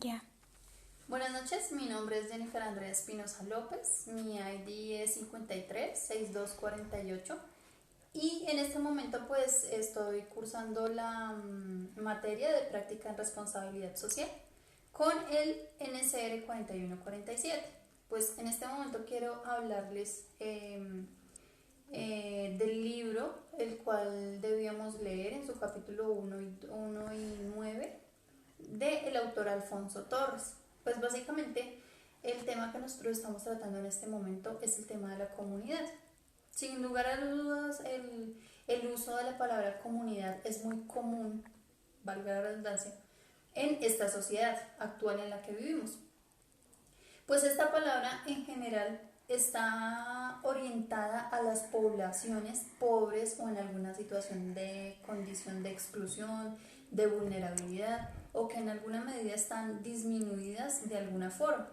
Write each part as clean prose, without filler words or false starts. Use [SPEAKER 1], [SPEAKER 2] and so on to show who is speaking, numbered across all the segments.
[SPEAKER 1] Ya.
[SPEAKER 2] Buenas noches, mi nombre es Jennifer Andrea Espinosa López, mi ID es 536248 y en este momento pues estoy cursando la materia de práctica en responsabilidad social con el NCR 4147. Pues en este momento quiero hablarles del libro el cual debíamos leer en su capítulo 1 y 9 del autor Alfonso Torres. Pues básicamente el tema que nosotros estamos tratando en este momento es el tema de la comunidad. Sin lugar a dudas, el uso de la palabra comunidad es muy común, valga la redundancia, en esta sociedad actual en la que vivimos. Pues esta palabra en general está orientada a las poblaciones pobres o en alguna situación de condición de exclusión, de vulnerabilidad o que en alguna medida están disminuidas de alguna forma.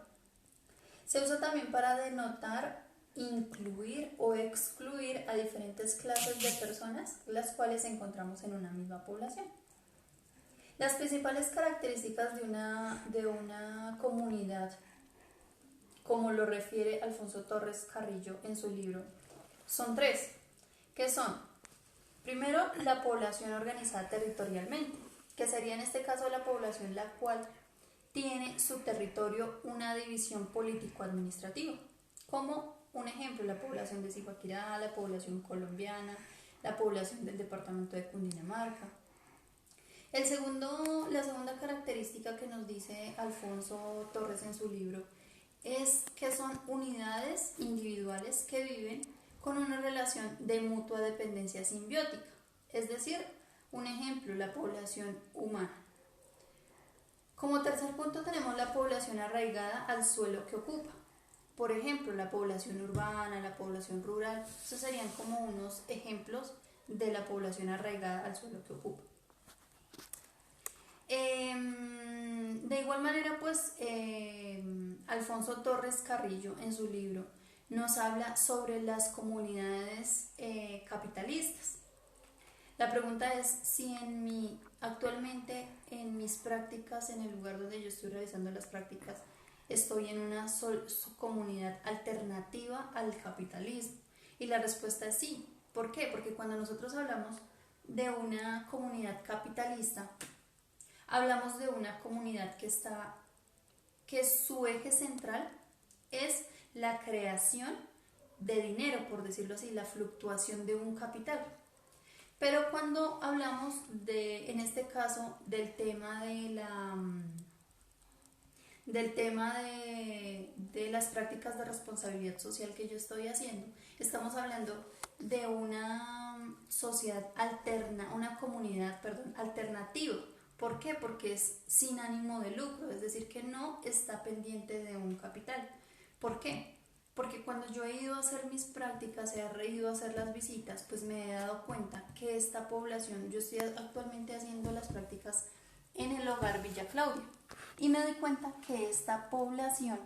[SPEAKER 2] Se usa también para denotar, incluir o excluir a diferentes clases de personas, las cuales encontramos en una misma población. Las principales características de una comunidad, como lo refiere Alfonso Torres Carrillo en su libro, son tres, que son, primero, la población organizada territorialmente, que sería en este caso la población la cual tiene su territorio una división político-administrativa, como un ejemplo, la población de Zipaquirá, la población colombiana, la población del departamento de Cundinamarca. La segunda característica que nos dice Alfonso Torres en su libro es que son unidades individuales que viven con una relación de mutua dependencia simbiótica, es decir, un ejemplo, la población humana. Como tercer punto tenemos la población arraigada al suelo que ocupa. Por ejemplo, la población urbana, la población rural, esos serían como unos ejemplos de la población arraigada al suelo que ocupa. De igual manera, pues, Alfonso Torres Carrillo en su libro nos habla sobre las comunidades capitalistas. La pregunta es si actualmente en mis prácticas, en el lugar donde yo estoy realizando las prácticas, estoy en una comunidad alternativa al capitalismo. Y la respuesta es sí. ¿Por qué? Porque cuando nosotros hablamos de una comunidad capitalista, hablamos de una comunidad que su eje central es la creación de dinero, por decirlo así, la fluctuación de un capital. Pero cuando hablamos en este caso, del tema de las prácticas de responsabilidad social que yo estoy haciendo, estamos hablando de una sociedad alterna, una comunidad, perdón, alternativa. ¿Por qué? Porque es sin ánimo de lucro, es decir, que no está pendiente de un capital. ¿Por qué? Porque cuando yo he ido a hacer mis prácticas, he ido a hacer las visitas, pues me he dado cuenta que esta población, yo estoy actualmente haciendo las prácticas en el hogar Villa Claudia, y me doy cuenta que esta población,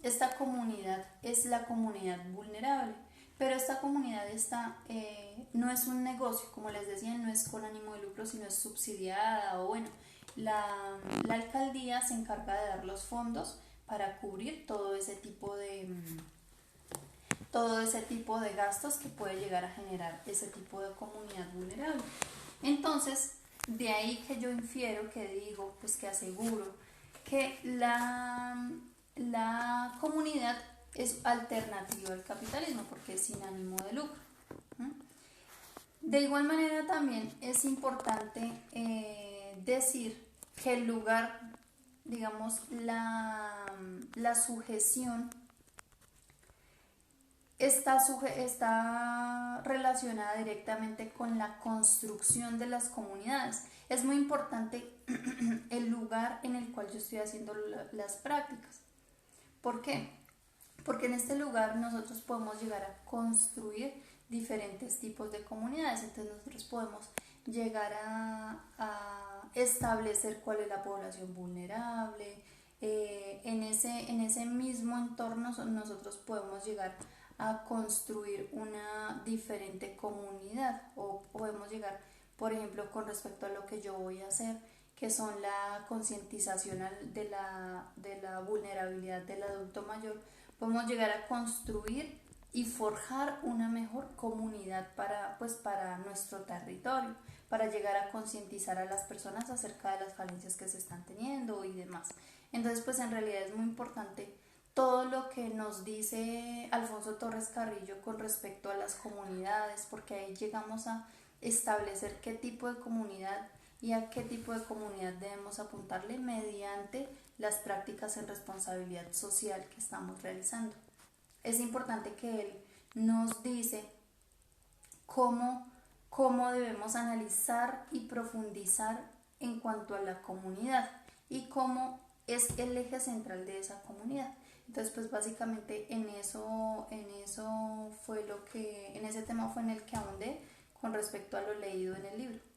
[SPEAKER 2] esta comunidad es la comunidad vulnerable, pero esta comunidad no es un negocio, como les decía, no es con ánimo de lucro, sino es subsidiada o bueno, la alcaldía se encarga de dar los fondos para cubrir todo ese tipo de gastos que puede llegar a generar ese tipo de comunidad vulnerable. Entonces, de ahí que yo infiero, que digo, pues que aseguro que la comunidad es alternativa al capitalismo porque es sin ánimo de lucro. De igual manera también es importante decir que el lugar, digamos, la sujeción está relacionada directamente con la construcción de las comunidades. Es muy importante el lugar en el cual yo estoy haciendo las prácticas. ¿Por qué? Porque en este lugar nosotros podemos llegar a construir diferentes tipos de comunidades. Entonces nosotros podemos llegar a establecer cuál es la población vulnerable. En ese mismo entorno nosotros podemos llegar a construir una diferente comunidad, o podemos llegar, por ejemplo, con respecto a lo que yo voy a hacer, que son la concientización de la vulnerabilidad del adulto mayor, podemos llegar a construir y forjar una mejor comunidad para nuestro territorio, para llegar a concientizar a las personas acerca de las falencias que se están teniendo y demás. Entonces, pues en realidad es muy importante todo lo que nos dice Alfonso Torres Carrillo con respecto a las comunidades, porque ahí llegamos a establecer qué tipo de comunidad y a qué tipo de comunidad debemos apuntarle mediante las prácticas en responsabilidad social que estamos realizando. Es importante que él nos dice cómo debemos analizar y profundizar en cuanto a la comunidad y cómo es el eje central de esa comunidad. Entonces, pues básicamente en ese tema fue en el que ahondé con respecto a lo leído en el libro.